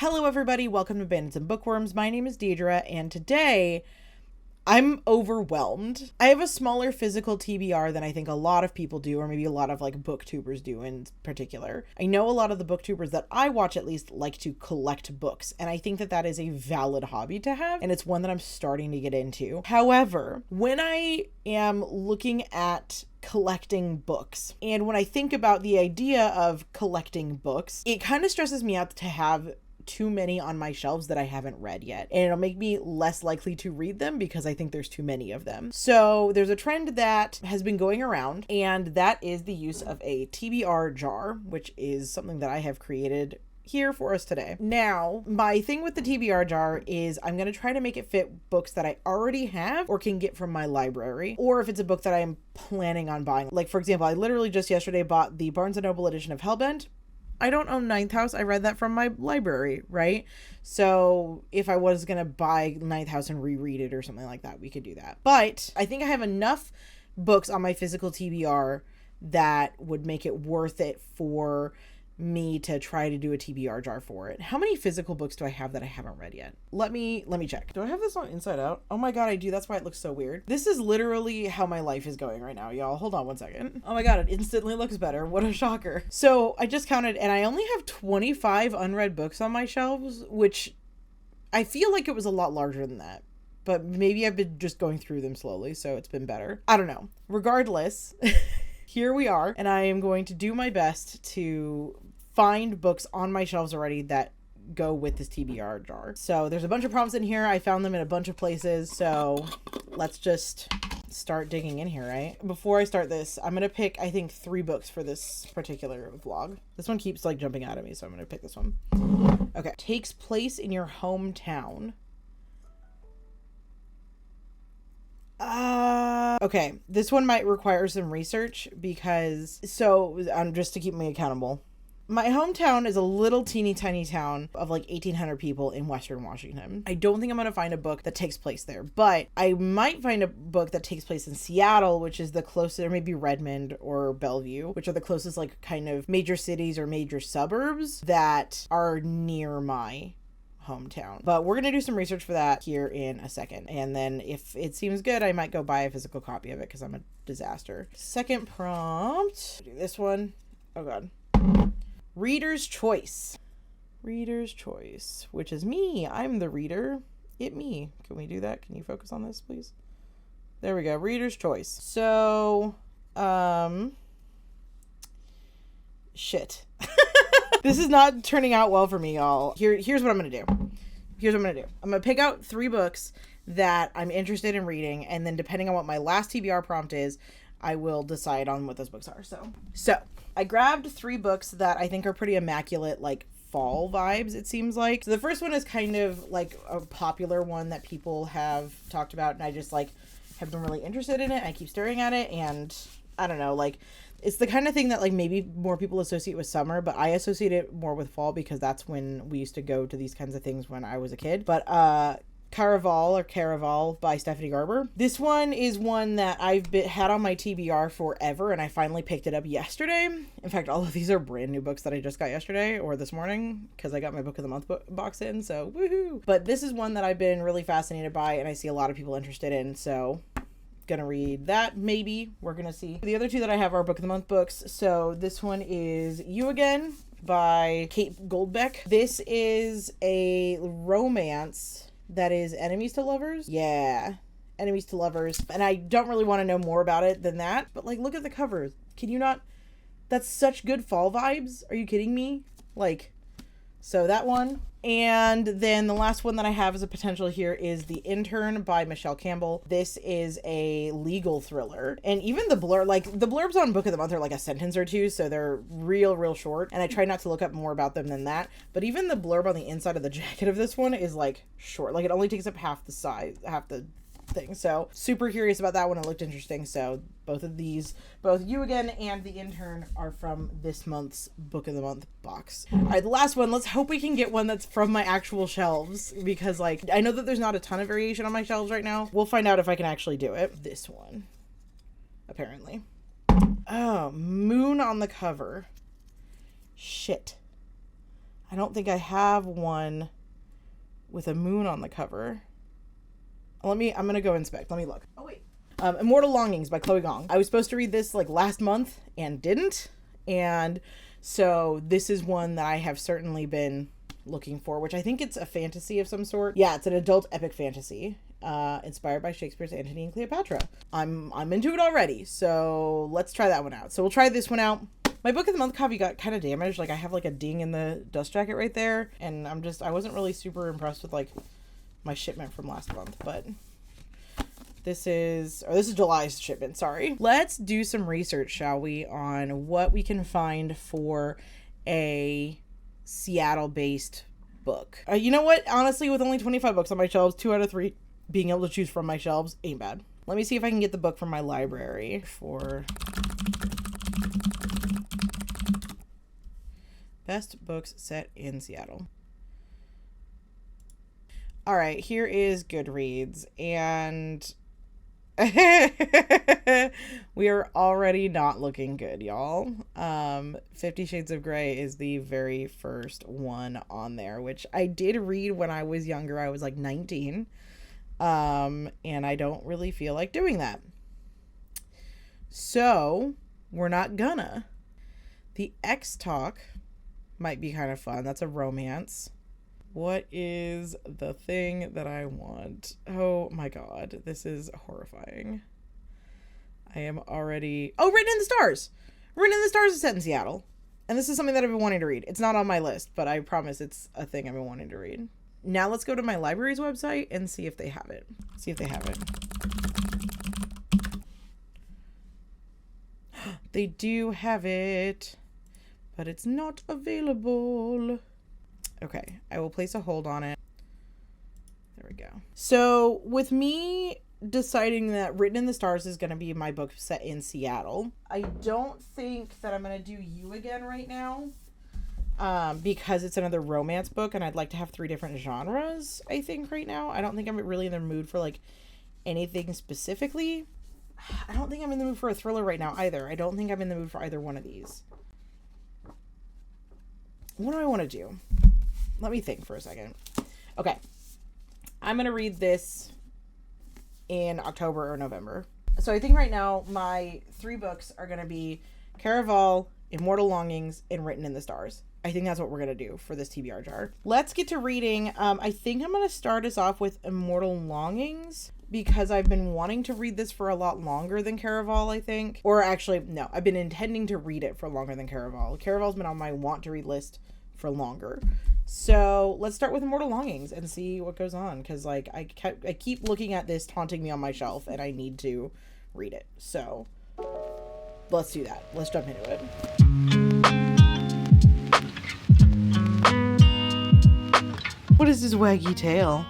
Hello everybody, welcome to Bandits and Bookworms. My name is DEIDRE, and today I'm overwhelmed. I have a smaller physical TBR than I think a lot of people do, or maybe a lot of like booktubers do in particular. I know a lot of the booktubers that I watch at least like to collect books, and I think that that is a valid hobby to have, and it's one that I'm starting to get into. However, when I am looking at collecting books, and when I think about the idea of collecting books, it kind of stresses me out to have too many on my shelves that I haven't read yet, and it'll make me less likely to read them because I think there's too many of them. So there's a trend that has been going around, and that is the use of a TBR jar, which is something that I have created here for us today. Now, my thing with the TBR jar is I'm going to try to make it fit books that I already have or can get from my library, or if it's a book that I'm planning on buying. Like, for example, I literally just yesterday bought the Barnes & Noble edition of Hellbent. I don't own Ninth House. I read that from my library, right? So if I was going to buy Ninth House and reread it or something like that, we could do that. But I think I have enough books on my physical TBR that would make it worth it for me to try to do a TBR jar for it. How many physical books do I have that I haven't read yet? Let me check. Do I have this on inside out? Oh my god, I do. That's why it looks so weird. This is literally how my life is going right now, y'all. Hold on one second. Oh my god, it instantly looks better. What a shocker. So I just counted, and I only have 25 unread books on my shelves, which I feel like it was a lot larger than that. But maybe I've been just going through them slowly, so it's been better. I don't know. Regardless, here we are, and I am going to do my best to find books on my shelves already that go with this TBR jar. So there's a bunch of prompts in here. I found them in a bunch of places. So let's just start digging in here, right? Before I start this, I'm going to pick, I think, 3 books for this particular vlog. This one keeps like jumping out at me, so I'm going to pick this one. Okay. Takes place in your hometown. Okay. This one might require some research because, just to keep me accountable. My hometown is a little teeny tiny town of like 1,800 people in Western Washington. I don't think I'm going to find a book that takes place there, but I might find a book that takes place in Seattle, which is the closest, or maybe Redmond or Bellevue, which are the closest like kind of major cities or major suburbs that are near my hometown. But we're going to do some research for that here in a second. And then if it seems good, I might go buy a physical copy of it because I'm a disaster. Second prompt. Do this one. Oh God. Reader's choice. Reader's choice, which is me. I'm the reader. It me. Can we do that? Can you focus on this, please? There we go. Reader's choice. So, shit. This is not turning out well for me, y'all. Here's what I'm going to do. I'm going to pick out 3 books that I'm interested in reading, and then depending on what my last TBR prompt is, I will decide on what those books are. So I grabbed 3 books that I think are pretty immaculate, like fall vibes, it seems like. So the first one is kind of like a popular one that people have talked about, and I just like have been really interested in it. I keep staring at it, and I don't know, like it's the kind of thing that like maybe more people associate with summer, but I associate it more with fall because that's when we used to go to these kinds of things when I was a kid. But Caraval by Stephanie Garber. This one is one that I've had on my TBR forever, and I finally picked it up yesterday. In fact, all of these are brand new books that I just got yesterday or this morning because I got my book of the month box in, so woohoo. But this is one that I've been really fascinated by, and I see a lot of people interested in, so gonna read that. Maybe we're gonna see. The other 2 that I have are book of the month books. So this one is You Again by Kate Goldbeck. This is a romance that is enemies to lovers. Yeah, enemies to lovers. And I don't really want to know more about it than that. But like, look at the covers. Can you not? That's such good fall vibes. Are you kidding me? Like, so that one. And then the last one that I have as a potential here is The Intern by Michelle Campbell. This is a legal thriller. And even the blurbs on Book of the Month are like a sentence or 2, so they're real short. And I try not to look up more about them than that. But even the blurb on the inside of the jacket of this one is like short. Like it only takes up half the thing. So super curious about that one. It looked interesting. So both of these, both You Again and The Intern, are from this month's Book of the Month box. All right, the last one. Let's hope we can get one that's from my actual shelves, because like I know that there's not a ton of variation on my shelves right now. We'll find out if I can actually do it. This one, apparently. Oh, moon on the cover. Shit. I don't think I have one with a moon on the cover. I'm going to go inspect. Let me look. Oh, wait. Immortal Longings by Chloe Gong. I was supposed to read this like last month and didn't. And so this is one that I have certainly been looking for, which I think it's a fantasy of some sort. Yeah, it's an adult epic fantasy. Inspired by Shakespeare's Antony and Cleopatra. I'm into it already, so let's try that one out. So we'll try this one out. My book of the month copy got kind of damaged. Like I have like a ding in the dust jacket right there, and I wasn't really super impressed with like my shipment from last month, but this is July's shipment, sorry. Let's do some research, shall we, on what we can find for a Seattle-based book. You know what? Honestly, with only 25 books on my shelves, 2 out of 3 being able to choose from my shelves ain't bad. Let me see if I can get the book from my library for best books set in Seattle. All right, here is Goodreads, and we are already not looking good, y'all. 50 Shades of Grey is the very first one on there, which I did read when I was younger. I was like 19. And I don't really feel like doing that. So we're not gonna. The X Talk might be kind of fun. That's a romance. What is the thing that I want? Oh my god, this is horrifying. I am already... Oh, Written in the Stars! Written in the Stars is set in Seattle. And this is something that I've been wanting to read. It's not on my list, but I promise it's a thing I've been wanting to read. Now let's go to my library's website and see if they have it. They do have it, but it's not available. Okay, I will place a hold on it. There we go. So with me deciding that Written in the Stars is going to be my book set in Seattle, I don't think that I'm going to do You Again right now, because it's another romance book and I'd like to have 3 different genres, I think, right now. I don't think I'm really in the mood for like anything specifically. I don't think I'm in the mood for a thriller right now either. I don't think I'm in the mood for either one of these. What do I want to do? Let me think for a second. Okay. I'm going to read this in October or November. So I think right now my 3 books are going to be Caraval, Immortal Longings, and Written in the Stars. I think that's what we're going to do for this TBR jar. Let's get to reading. I think I'm going to start us off with Immortal Longings because I've been wanting to read this for a lot longer than Caraval, I think. Or actually, no, I've been intending to read it for longer than Caraval. Caraval's been on my want to read list for longer. So let's start with Immortal Longings and see what goes on, because like I keep looking at this taunting me on my shelf and I need to read it. So let's do that. Let's jump into it. What is this waggy tail?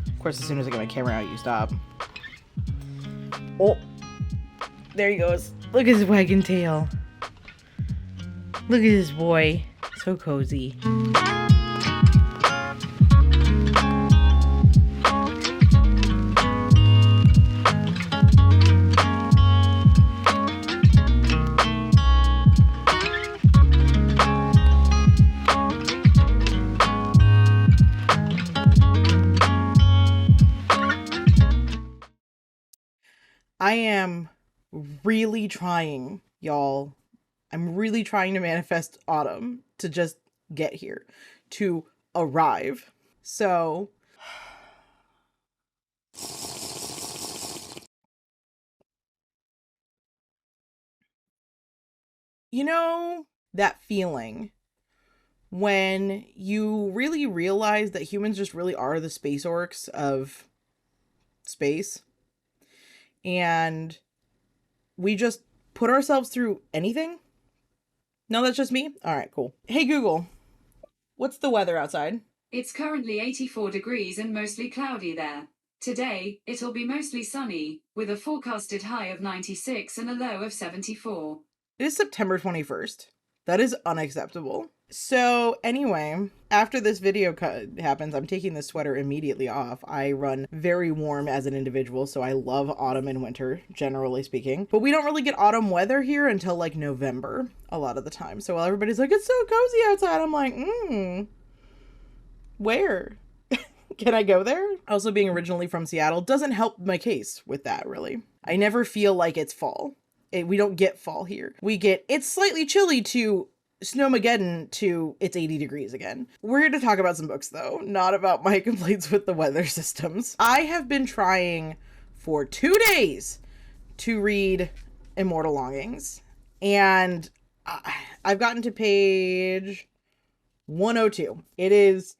Of course, as soon as I get my camera out, you stop. Oh, there he goes. Look at his wagging tail. Look at this boy. So cozy. I am really trying, y'all. I'm really trying to manifest autumn to just get here, to arrive. So you know that feeling when you really realize that humans just really are the space orcs of space, and we just put ourselves through anything? No, that's just me? All right, cool. Hey, Google, what's the weather outside? It's currently 84 degrees and mostly cloudy there. Today, it'll be mostly sunny, with a forecasted high of 96 and a low of 74. It is September 21st. That is unacceptable. So anyway, after this video happens, I'm taking this sweater immediately off. I run very warm as an individual, so I love autumn and winter, generally speaking. But we don't really get autumn weather here until like November a lot of the time. So while everybody's like, it's so cozy outside, I'm like, where? Can I go there? Also, being originally from Seattle doesn't help my case with that, really. I never feel like it's fall. We don't get fall here. We get, it's slightly chilly to Snowmageddon to it's 80 degrees again. We're here to talk about some books though, not about my complaints with the weather systems. I have been trying for 2 days to read Immortal Longings, and I've gotten to page 102. It is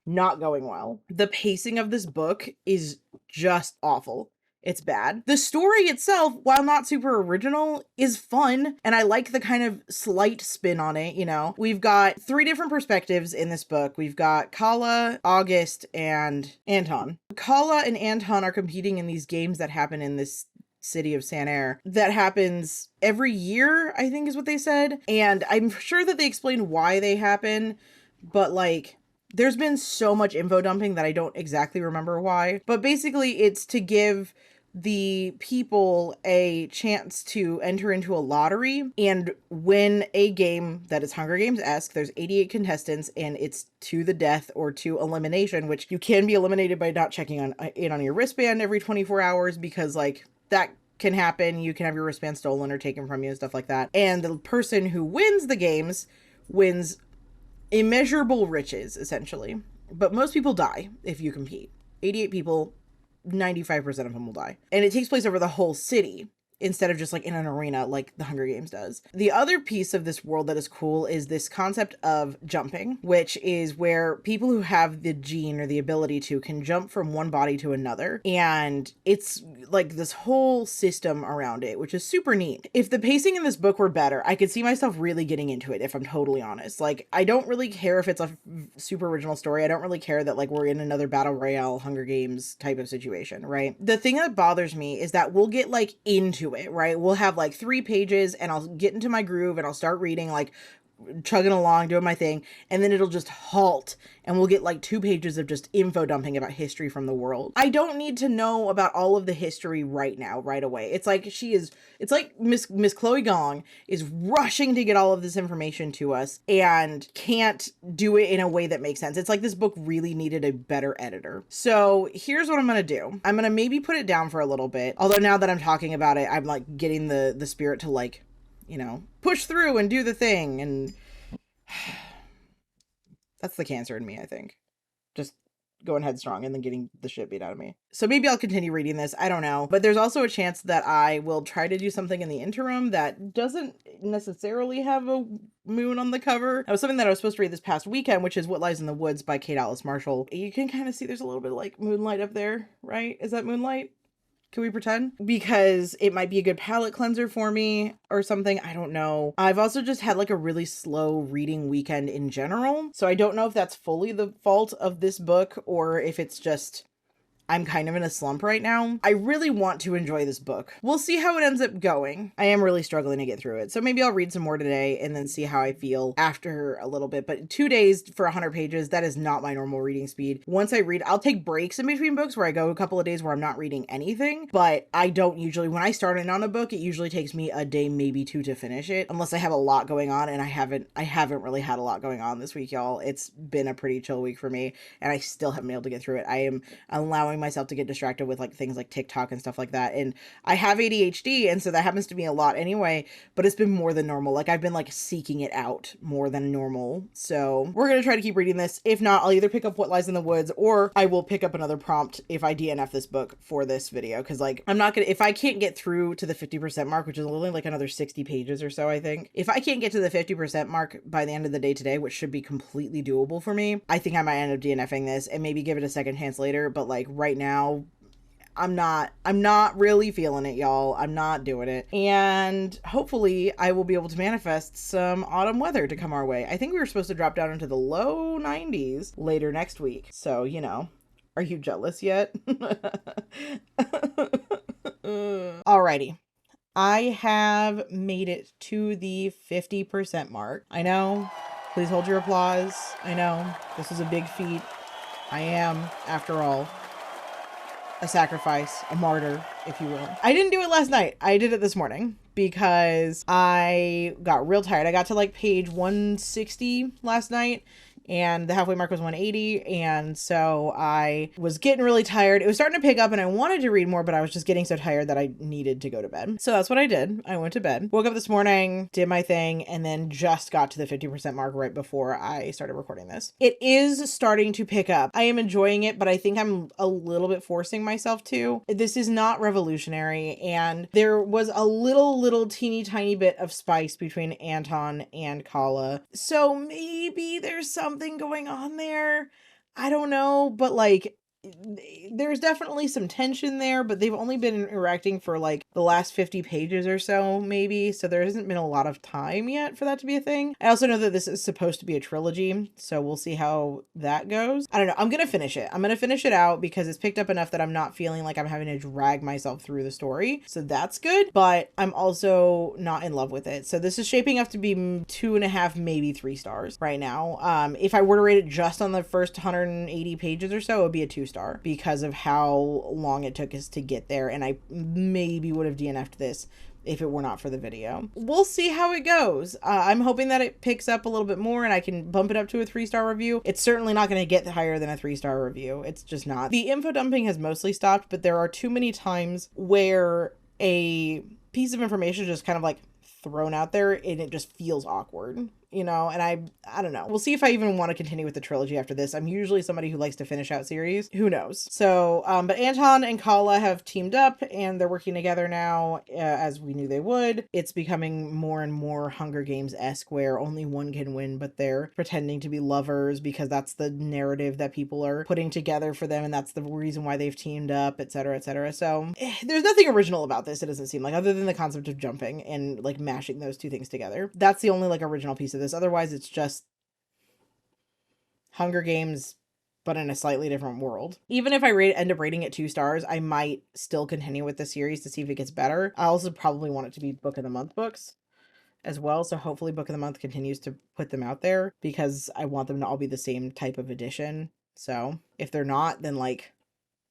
not going well. The pacing of this book is just awful. It's bad. The story itself, while not super original, is fun, and I like the kind of slight spin on it, you know. We've got 3 different perspectives in this book. We've got Kala, August, and Anton. Kala and Anton are competing in these games that happen in this city of Sanair that happens every year, I think is what they said. And I'm sure that they explain why they happen, but like, there's been so much info dumping that I don't exactly remember why. But basically, it's to give the people a chance to enter into a lottery and win a game that is Hunger Games-esque. There's 88 contestants, and it's to the death or to elimination, which you can be eliminated by not checking on your wristband every 24 hours because, like, that can happen. You can have your wristband stolen or taken from you and stuff like that. And the person who wins the games wins immeasurable riches, essentially. But most people die if you compete. 88 people, 95% of them will die. And it takes place over the whole city instead of just like in an arena like the Hunger Games does. The other piece of this world that is cool is this concept of jumping, which is where people who have the gene or the ability to can jump from one body to another. And it's like this whole system around it, which is super neat. If the pacing in this book were better, I could see myself really getting into it, if I'm totally honest. Like, I don't really care if it's a super original story. I don't really care that like we're in another battle royale Hunger Games type of situation, right? The thing that bothers me is that we'll get like into it, right? We'll have like 3 pages and I'll get into my groove and I'll start reading, like chugging along, doing my thing, and then it'll just halt and we'll get like 2 pages of just info dumping about history from the world. I don't need to know about all of the history right now, right away. It's like it's like Miss Chloe Gong is rushing to get all of this information to us and can't do it in a way that makes sense. It's like this book really needed a better editor. So here's what I'm gonna do. I'm gonna maybe put it down for a little bit. Although now that I'm talking about it, I'm like getting the spirit to like, you know, push through and do the thing. And that's the cancer in me, I think. Just going headstrong and then getting the shit beat out of me. So maybe I'll continue reading this. I don't know. But there's also a chance that I will try to do something in the interim that doesn't necessarily have a moon on the cover. That was something that I was supposed to read this past weekend, which is What Lies in the Woods by Kate Alice Marshall. You can kind of see there's a little bit of like moonlight up there, right? Is that moonlight? Can we pretend? Because it might be a good palate cleanser for me or something. I don't know. I've also just had like a really slow reading weekend in general. So I don't know if that's fully the fault of this book or if it's just I'm kind of in a slump right now. I really want to enjoy this book. We'll see how it ends up going. I am really struggling to get through it. So maybe I'll read some more today and then see how I feel after a little bit. But 2 days for 100 pages, that is not my normal reading speed. Once I read, I'll take breaks in between books where I go a couple of days where I'm not reading anything. But I don't usually, when I start in on a book, it usually takes me a day, maybe 2 to finish it. Unless I have a lot going on, and I haven't really had a lot going on this week, y'all. It's been a pretty chill week for me and I still haven't been able to get through it. I am allowing myself to get distracted with like things like TikTok and stuff like that. And I have ADHD, and so that happens to me a lot anyway, but it's been more than normal. Like I've been like seeking it out more than normal. So we're going to try to keep reading this. If not, I'll either pick up What Lies in the Woods or I will pick up another prompt if I DNF this book for this video. Cause like I'm not gonna, if I can't get through to the 50% mark, which is only like another 60 pages or so, I think if I can't get to the 50% mark by the end of the day today, which should be completely doable for me, I think I might end up DNFing this and maybe give it a second chance later. But like right now, I'm not really feeling it, y'all. I'm not doing it. And hopefully I will be able to manifest some autumn weather to come our way. I think we were supposed to drop down into the low 90s later next week. So, you know, are you jealous yet? Alrighty. I have made it to the 50% mark. I know Please hold your applause. I know, this is a big feat. I am, after all, a sacrifice, a martyr, if you will. I didn't do it last night. I did it this morning because I got real tired. I got to like page 160 last night and the halfway mark was 180. And so I was getting really tired. It was starting to pick up and I wanted to read more, but I was just getting so tired that I needed to go to bed. So that's what I did. I went to bed, woke up this morning, did my thing, and then just got to the 50% mark right before I started recording this. It is starting to pick up. I am enjoying it, but I think I'm a little bit forcing myself to. This is not revolutionary, and there was a little teeny tiny bit of spice between Anton and Kala. So maybe there's something going on there. I don't know, but like there's definitely some tension there, but they've only been interacting for like the last 50 pages or so, maybe. So there hasn't been a lot of time yet for that to be a thing. I also know that this is supposed to be a trilogy, so we'll see how that goes. I don't know. I'm going to finish it. I'm going to finish it out because it's picked up enough that I'm not feeling like I'm having to drag myself through the story. So that's good, but I'm also not in love with it. So this is shaping up to be 2.5, maybe 3 stars right now. If I were to rate it just on the first 180 pages or so, it would be a 2-star because of how long it took us to get there, and I maybe would have DNF'd this if it were not for the video. We'll see how it goes. I'm hoping that it picks up a little bit more and I can bump it up to a 3-star review. It's certainly not going to get higher than a 3-star review. It's just not. The info dumping has mostly stopped, but there are too many times where a piece of information is just kind of like thrown out there and it just feels awkward, you know, and I don't know. We'll see if I even want to continue with the trilogy after this. I'm usually somebody who likes to finish out series. Who knows? So, but Anton and Kala have teamed up and they're working together now, as we knew they would. It's becoming more and more Hunger Games-esque where only one can win, but they're pretending to be lovers because that's the narrative that people are putting together for them, and that's the reason why they've teamed up, etc., etc. So there's nothing original about this, it doesn't seem like, other than the concept of jumping and like mashing those two things together. That's the only like original piece of this. Otherwise, it's just Hunger Games, but in a slightly different world. Even if I end up rating it 2 stars, I might still continue with the series to see if it gets better. I also probably want it to be Book of the Month books as well. So hopefully Book of the Month continues to put them out there because I want them to all be the same type of edition. So if they're not, then like,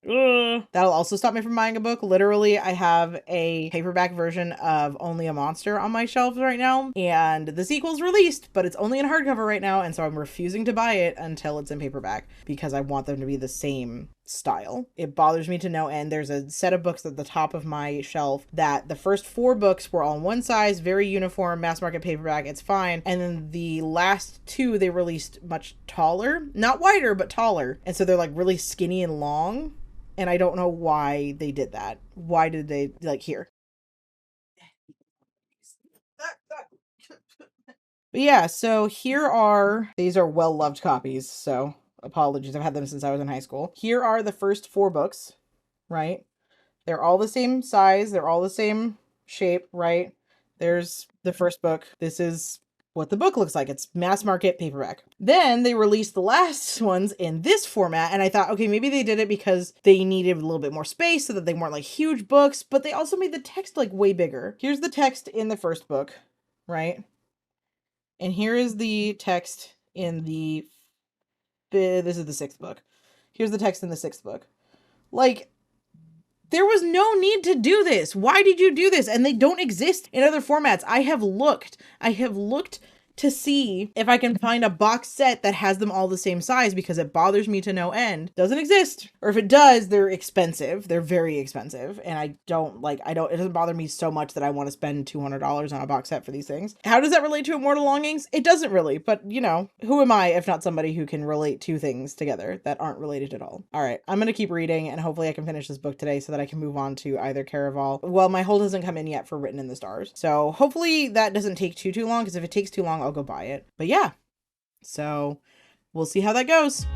that'll also stop me from buying a book. Literally, I have a paperback version of Only a Monster on my shelves right now, and the sequel's released, but it's only in hardcover right now, and so I'm refusing to buy it until it's in paperback because I want them to be the same style. It bothers me to no end. There's a set of books at the top of my shelf that the first 4 books were all one size, very uniform, mass market paperback, it's fine, and then the last 2 they released much taller, not wider, but taller, and so they're like really skinny and long. And I don't know why they did that. Why did they, like, here? But yeah, so these are well-loved copies, so apologies. I've had them since I was in high school. Here are the first 4 books, right? They're all the same size. They're all the same shape, right? There's the first book. This is what the book looks like. It's mass market paperback. Then they released the last ones in this format, and I thought, okay, maybe they did it because they needed a little bit more space so that they weren't like huge books, but they also made the text like way bigger. Here's the text in the first book, right? And here is the text in this is the 6th book. Here's the text in the 6th book. Like, there was no need to do this. Why did you do this? And they don't exist in other formats. I have looked to see if I can find a box set that has them all the same size because it bothers me to no end. Doesn't exist. Or if it does, they're expensive. They're very expensive. And it doesn't bother me so much that I want to spend $200 on a box set for these things. How does that relate to Immortal Longings? It doesn't really, but you know, who am I if not somebody who can relate 2 things together that aren't related at all? All right, I'm going to keep reading and hopefully I can finish this book today so that I can move on to either Caraval. Well, my hold hasn't come in yet for Written in the Stars. So hopefully that doesn't take too long, because if it takes too long, I'll go buy it. But yeah, so we'll see how that goes.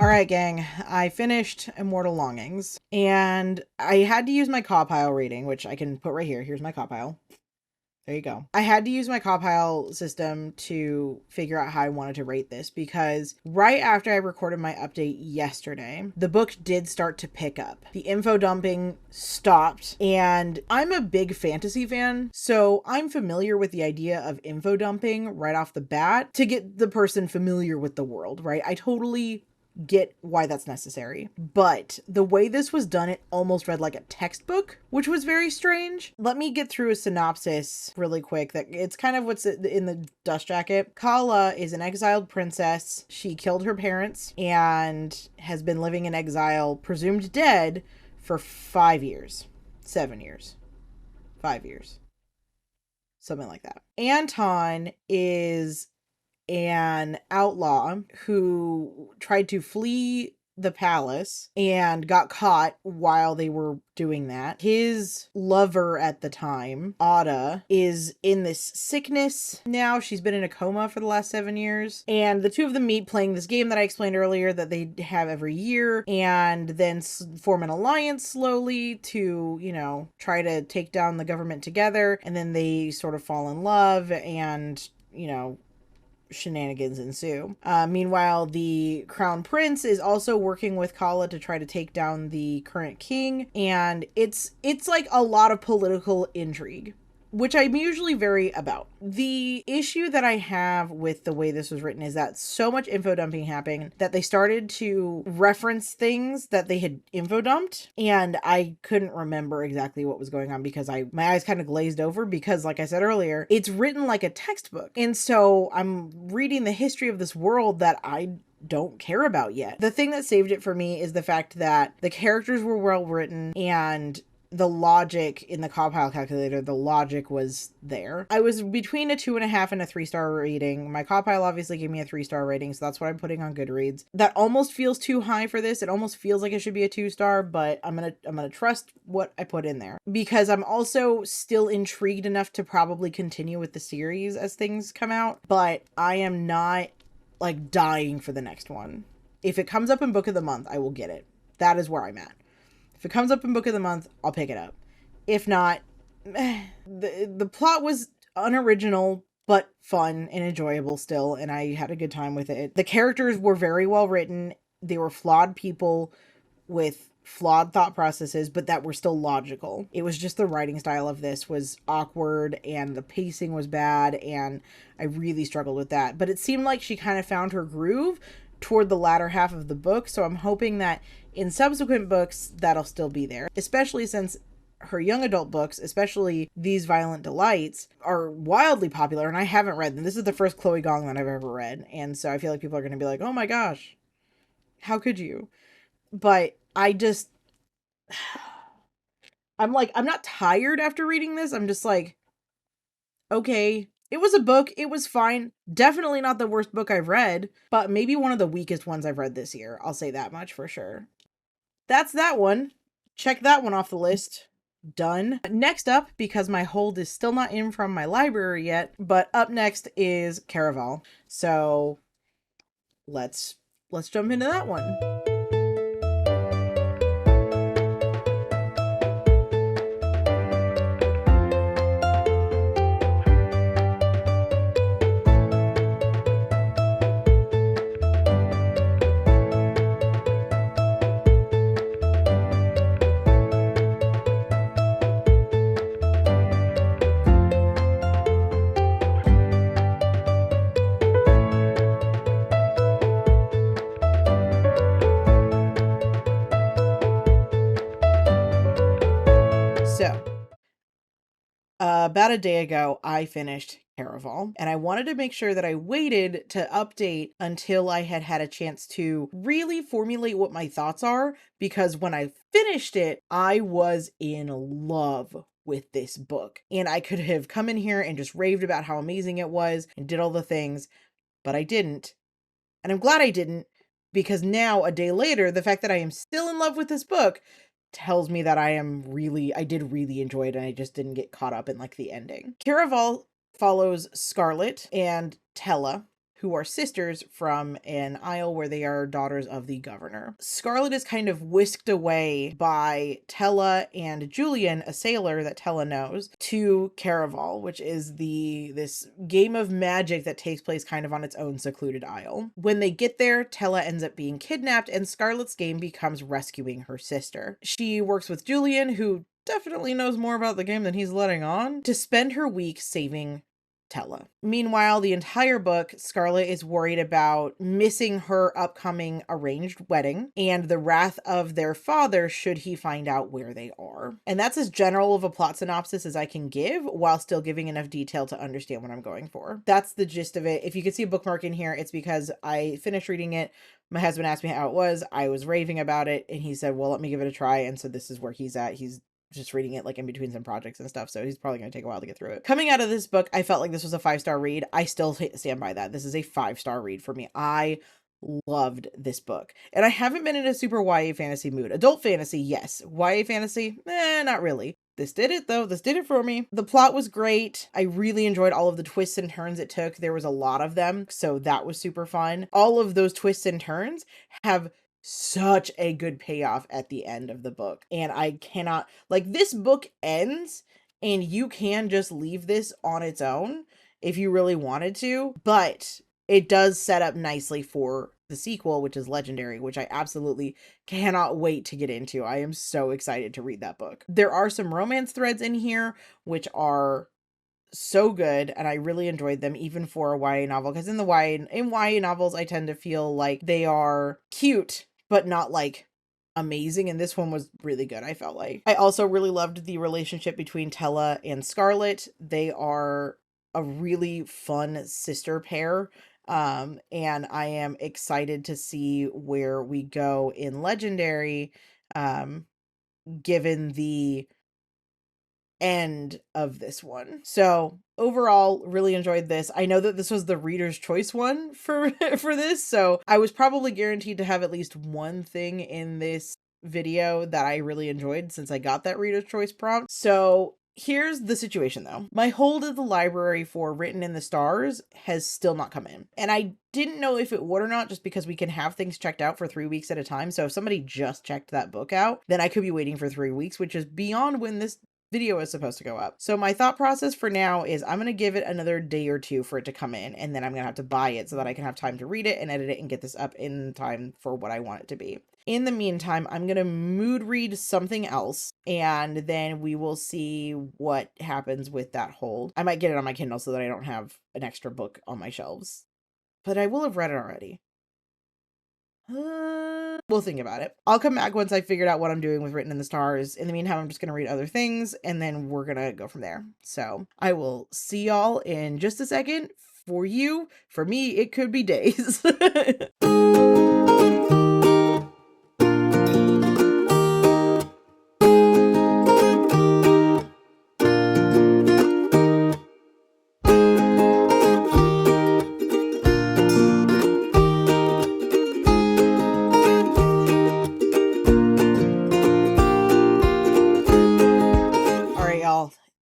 All right, gang, I finished Immortal Longings, and I had to use my CAW pile rating, which I can put right here. Here's my CAW pile. There you go. I had to use my compile system to figure out how I wanted to rate this because right after I recorded my update yesterday, the book did start to pick up. The info dumping stopped, and I'm a big fantasy fan, so I'm familiar with the idea of info dumping right off the bat to get the person familiar with the world, right? I totally get why that's necessary. But the way this was done, it almost read like a textbook, which was very strange. Let me get through a synopsis really quick. That it's kind of what's in the dust jacket. Kala is an exiled princess. She killed her parents and has been living in exile, presumed dead, for 5 years. 7 years. 5 years. Something like that. Anton is an outlaw who tried to flee the palace and got caught while they were doing that. His lover at the time, Ada, is in this sickness now. She's been in a coma for the last 7 years. And the two of them meet playing this game that I explained earlier that they have every year, and then form an alliance slowly to, you know, try to take down the government together. And then they sort of fall in love and, you know, shenanigans ensue. Meanwhile, the crown prince is also working with Kala to try to take down the current king, and it's like a lot of political intrigue, which I'm usually very about. The issue that I have with the way this was written is that so much info dumping happened that they started to reference things that they had info dumped, and I couldn't remember exactly what was going on because my eyes kind of glazed over because, like I said earlier, it's written like a textbook. And so I'm reading the history of this world that I don't care about yet. The thing that saved it for me is the fact that the characters were well written and the logic in the compile calculator, the logic was there. I was between a 2.5 and a 3-star rating. My compile obviously gave me a 3-star rating, so that's what I'm putting on Goodreads. That almost feels too high for this. It almost feels like it should be a 2-star, but I'm gonna trust what I put in there because I'm also still intrigued enough to probably continue with the series as things come out, but I am not like dying for the next one. If it comes up in book of the month, I will get it. That is where I'm at. If it comes up in book of the month, I'll pick it up. If not, the plot was unoriginal, but fun and enjoyable still, and I had a good time with it. The characters were very well written. They were flawed people with flawed thought processes, but that were still logical. It was just the writing style of this was awkward, and the pacing was bad, and I really struggled with that. But it seemed like she kind of found her groove toward the latter half of the book, so I'm hoping that in subsequent books that'll still be there, especially since her young adult books, especially These Violent Delights, are wildly popular, and I haven't read them. This is the first Chloe Gong that I've ever read, and so I feel like people are going to be like, oh my gosh, how could you? But I just I'm not tired after reading this. I'm just like, okay, it was a book. It was fine. Definitely not the worst book I've read, but maybe one of the weakest ones I've read this year. I'll say that much for sure. That's that one. Check that one off the list. Done. Next up, because my hold is still not in from my library yet, but up next is Caraval. So let's jump into that one. About a day ago, I finished Caraval, and I wanted to make sure that I waited to update until I had had a chance to really formulate what my thoughts are, because when I finished it, I was in love with this book. And I could have come in here and just raved about how amazing it was and did all the things, but I didn't. And I'm glad I didn't, because now, a day later, the fact that I am still in love with this book tells me that I did really enjoy it, and I just didn't get caught up in like the ending. Caraval follows Scarlet and Tella, who are sisters from an isle where they are daughters of the governor. Scarlet is kind of whisked away by Tella and Julian, a sailor that Tella knows, to Caraval, which is this game of magic that takes place kind of on its own secluded isle. When they get there, Tella ends up being kidnapped, and Scarlet's game becomes rescuing her sister. She works with Julian, who definitely knows more about the game than he's letting on, to spend her week saving Tella. Meanwhile, the entire book, Scarlet is worried about missing her upcoming arranged wedding and the wrath of their father should he find out where they are. And that's as general of a plot synopsis as I can give while still giving enough detail to understand what I'm going for. That's the gist of it. If you can see a bookmark in here, it's because I finished reading it. My husband asked me how it was. I was raving about it and he said, well, let me give it a try. And so this is where he's at. He's just reading it like in between some projects and stuff, so he's probably going to take a while to get through it. Coming out of this book, I felt like this was a 5-star read. I still stand by that. This is a 5-star read for me. I loved this book. And I haven't been in a super YA fantasy mood. Adult fantasy, yes. YA fantasy, not really. This did it though. This did it for me. The plot was great. I really enjoyed all of the twists and turns it took. There was a lot of them, so that was super fun. All of those twists and turns have such a good payoff at the end of the book. And I cannot, like, this book ends and you can just leave this on its own if you really wanted to, but it does set up nicely for the sequel, which is Legendary, which I absolutely cannot wait to get into. I am so excited to read that book. There are some romance threads in here, which are so good, and I really enjoyed them even for a YA novel, because in YA novels I tend to feel like they are cute but not like amazing, and this one was really good. I felt like I also really loved the relationship between Tella and Scarlet. They are a really fun sister pair, and I am excited to see where we go in Legendary, given the end of this one. So overall, really enjoyed this. I know that this was the reader's choice one for for this, so I was probably guaranteed to have at least one thing in this video that I really enjoyed since I got that reader's choice prompt. So here's the situation though. My hold of the library for Written in the Stars has still not come in. And I didn't know if it would or not, just because we can have things checked out for 3 weeks at a time. So if somebody just checked that book out, then I could be waiting for 3 weeks, which is beyond when this video is supposed to go up. So my thought process for now is I'm going to give it another day or two for it to come in, and then I'm going to have to buy it so that I can have time to read it and edit it and get this up in time for what I want it to be. In the meantime, I'm going to mood read something else, and then we will see what happens with that hold. I might get it on my Kindle so that I don't have an extra book on my shelves, but I will have read it already. We'll think about it. I'll come back once I figured out what I'm doing with Written in the Stars. In the meantime, I'm just going to read other things and then we're going to go from there. So I will see y'all in just a second. For you, for me, it could be days.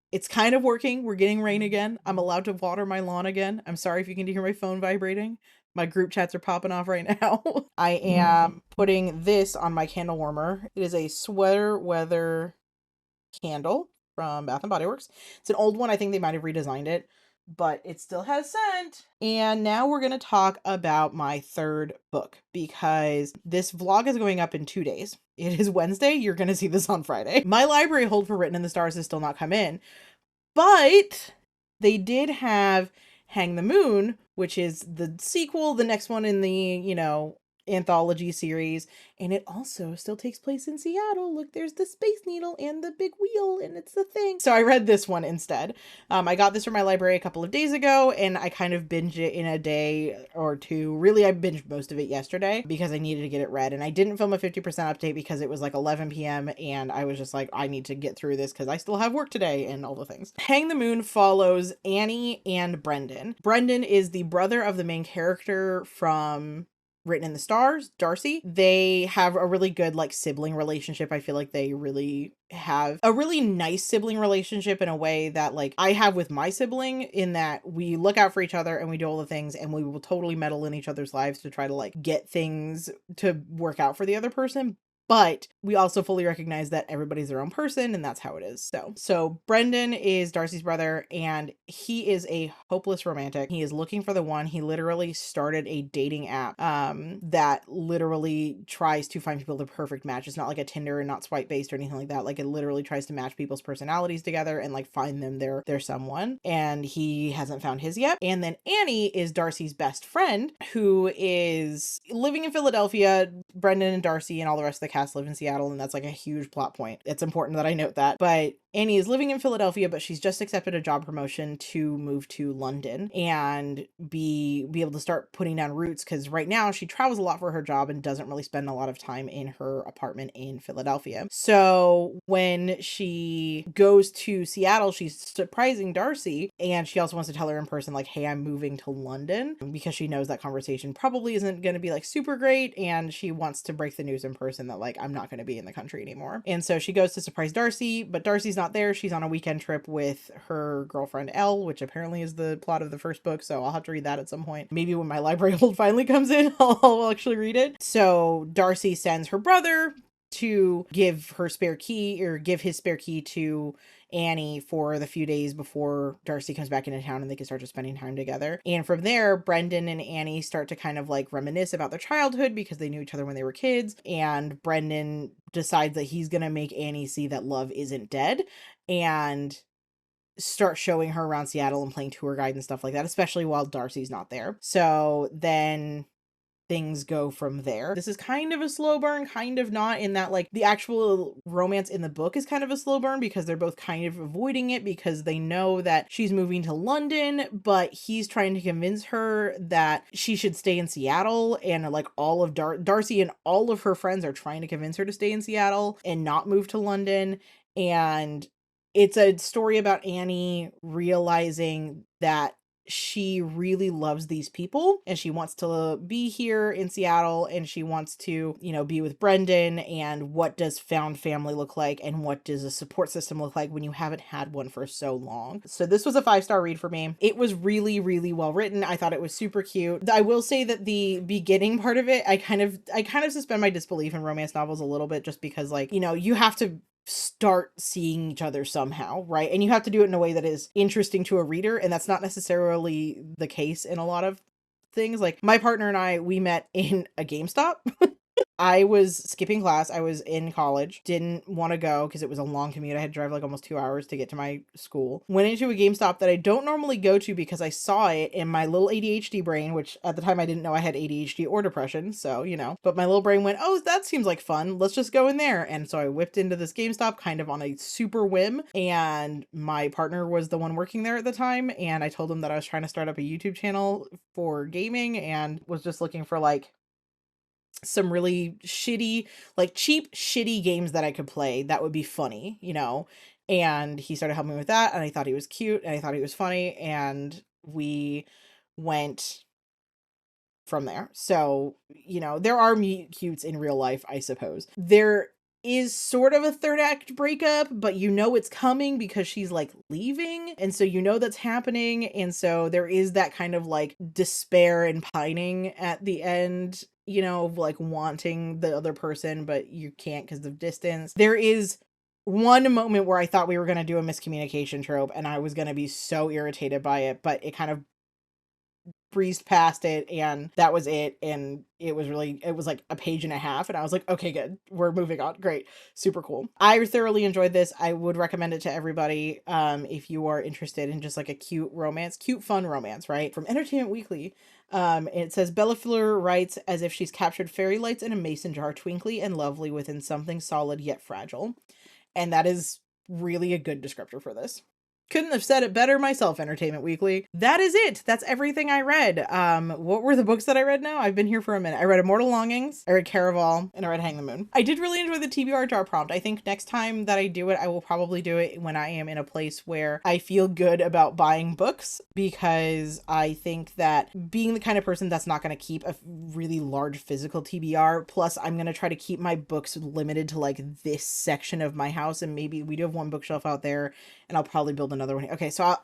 It's kind of working. We're getting rain again. I'm allowed to water my lawn again. I'm sorry if you can hear my phone vibrating. My group chats are popping off right now. I am putting this on my candle warmer. It is a sweater weather candle from Bath & Body Works. It's an old one. I think they might have redesigned it, but it still has scent. And now we're going to talk about my third book, because this vlog is going up in 2 days. It is Wednesday. You're going to see this on Friday. My library hold for Written in the Stars has still not come in, but they did have Hang the Moon, which is the sequel, the next one in the, anthology series, and it also still takes place in Seattle. Look, there's the Space Needle and the big wheel, and it's the thing. So I read this one instead. I got this from my library a couple of days ago, and I kind of binged it in a day or two. Really, I binged most of it yesterday because I needed to get it read, and I didn't film a 50% update because it was like 11 p.m. and I was just like, I need to get through this because I still have work today and all the things. Hang the Moon follows Annie and Brendan. Brendan is the brother of the main character from written in the stars, Darcy. They have a really good like sibling relationship. I feel like they really have a really nice sibling relationship in a way that like I have with my sibling, in that we look out for each other and we do all the things, and we will totally meddle in each other's lives to try to like get things to work out for the other person. But we also fully recognize that everybody's their own person, and that's how it is. So Brendan is Darcy's brother, and he is a hopeless romantic. He is looking for the one. He literally started a dating app that literally tries to find people the perfect match. It's not like a Tinder and not swipe based or anything like that. Like, it literally tries to match people's personalities together and like find them their someone. And he hasn't found his yet. And then Annie is Darcy's best friend, who is living in Philadelphia. Brendan and Darcy and all the rest of the cast live in Seattle, and that's like a huge plot point. It's important that I note that. But Annie is living in Philadelphia, but she's just accepted a job promotion to move to London and be able to start putting down roots, because right now she travels a lot for her job and doesn't really spend a lot of time in her apartment in Philadelphia. So when she goes to Seattle, she's surprising Darcy, and she also wants to tell her in person like, hey, I'm moving to London, because she knows that conversation probably isn't going to be like super great, and she wants to break the news in person that like, I'm not going to be in the country anymore. And so she goes to surprise Darcy, but Darcy's not there. She's on a weekend trip with her girlfriend Elle, which apparently is the plot of the first book, so I'll have to read that at some point. Maybe when my library hold finally comes in, I'll actually read it. So Darcy sends her brother to give her spare key, or give his spare key to Annie for the few days before Darcy comes back into town and they can start just spending time together. And from there, Brendan and Annie start to kind of like reminisce about their childhood, because they knew each other when they were kids. And Brendan decides that he's going to make Annie see that love isn't dead, and start showing her around Seattle and playing tour guide and stuff like that, especially while Darcy's not there. So then things go from there. This is kind of a slow burn, kind of not, in that like the actual romance in the book is kind of a slow burn, because they're both kind of avoiding it because they know that she's moving to London, but he's trying to convince her that she should stay in Seattle. And like all of Darcy and all of her friends are trying to convince her to stay in Seattle and not move to London. And it's a story about Annie realizing that she really loves these people and she wants to be here in Seattle, and she wants to, you know, be with Brendan. And what does found family look like, and what does a support system look like when you haven't had one for so long? So this was a 5-star read for me. It was really, really well written. I thought it was super cute. I will say that the beginning part of it, I kind of suspend my disbelief in romance novels a little bit, just because like, you know, you have to start seeing each other somehow, right? And you have to do it in a way that is interesting to a reader, and that's not necessarily the case in a lot of things. Like my partner and I, we met in a GameStop. I was skipping class. I was in college. Didn't want to go because it was a long commute. I had to drive like almost 2 hours to get to my school. Went into a GameStop that I don't normally go to because I saw it in my little ADHD brain, which at the time I didn't know I had ADHD or depression. So, you know, but my little brain went, oh, that seems like fun. Let's just go in there. And so I whipped into this GameStop kind of on a super whim. And my partner was the one working there at the time. And I told him that I was trying to start up a YouTube channel for gaming and was just looking for like some really shitty, like cheap, shitty games that I could play that would be funny, you know? And he started helping me with that, and I thought he was cute, and I thought he was funny, and we went from there. So, you know, there are meet cutes in real life, I suppose. There is sort of a third act breakup, but you know it's coming because she's like leaving, and so you know that's happening, and so there is that kind of like despair and pining at the end, you know, of like wanting the other person, but you can't because of distance. There is one moment where I thought we were going to do a miscommunication trope, and I was going to be so irritated by it, but it kind of breezed past it, and that was it. And it was like a page and a half, and I was like, okay, good, we're moving on, great, super cool. I thoroughly enjoyed this. I would recommend it to everybody if you are interested in just like a cute romance, cute fun romance, right? From Entertainment Weekly. It says Bella Fleur writes as if she's captured fairy lights in a mason jar, twinkly and lovely within something solid yet fragile. And that is really a good descriptor for this. Couldn't have said it better myself, Entertainment Weekly. That is it. That's everything I read. What were the books that I read now? I've been here for a minute. I read Immortal Longings, I read Caraval, and I read Hang the Moon. I did really enjoy the TBR jar prompt. I think next time that I do it, I will probably do it when I am in a place where I feel good about buying books, because I think that being the kind of person that's not going to keep a really large physical TBR, plus I'm going to try to keep my books limited to like this section of my house, and maybe we do have one bookshelf out there, and I'll probably build another one. Okay, so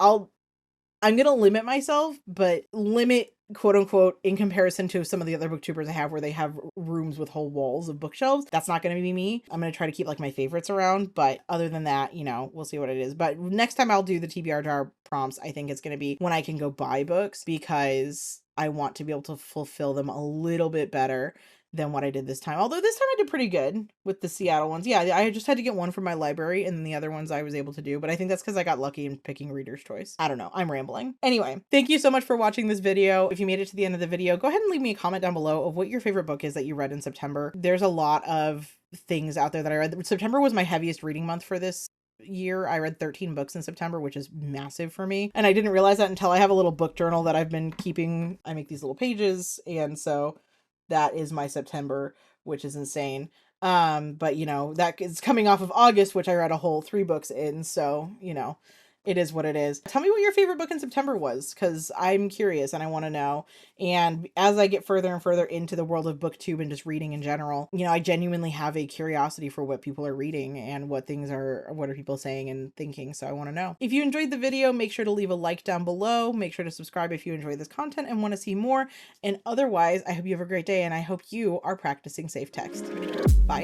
I'm gonna limit myself, but limit quote unquote in comparison to some of the other booktubers I have where they have rooms with whole walls of bookshelves. That's not gonna be me. I'm gonna try to keep like my favorites around, but other than that, you know, we'll see what it is. But next time I'll do the TBR jar prompts, I think it's gonna be when I can go buy books, because I want to be able to fulfill them a little bit better than what I did this time. Although this time I did pretty good with the Seattle ones. Yeah, I just had to get one from my library, and then the other ones I was able to do. But I think that's because I got lucky in picking Reader's Choice. I don't know. I'm rambling. Anyway, thank you so much for watching this video. If you made it to the end of the video, go ahead and leave me a comment down below of what your favorite book is that you read in September. There's a lot of things out there that I read. September was my heaviest reading month for this year. I read 13 books in September, which is massive for me. And I didn't realize that until I have a little book journal that I've been keeping. I make these little pages, and so that is my September, which is insane. But you know, that is coming off of August, which I read a whole 3 books in, so you know, it is what it is. Tell me what your favorite book in September was, because I'm curious and I want to know. And as I get further and further into the world of booktube and just reading in general, you know, I genuinely have a curiosity for what people are reading and what are people saying and thinking. So I want to know. If you enjoyed the video, make sure to leave a like down below. Make sure to subscribe if you enjoy this content and want to see more. And otherwise, I hope you have a great day, and I hope you are practicing safe text. Bye.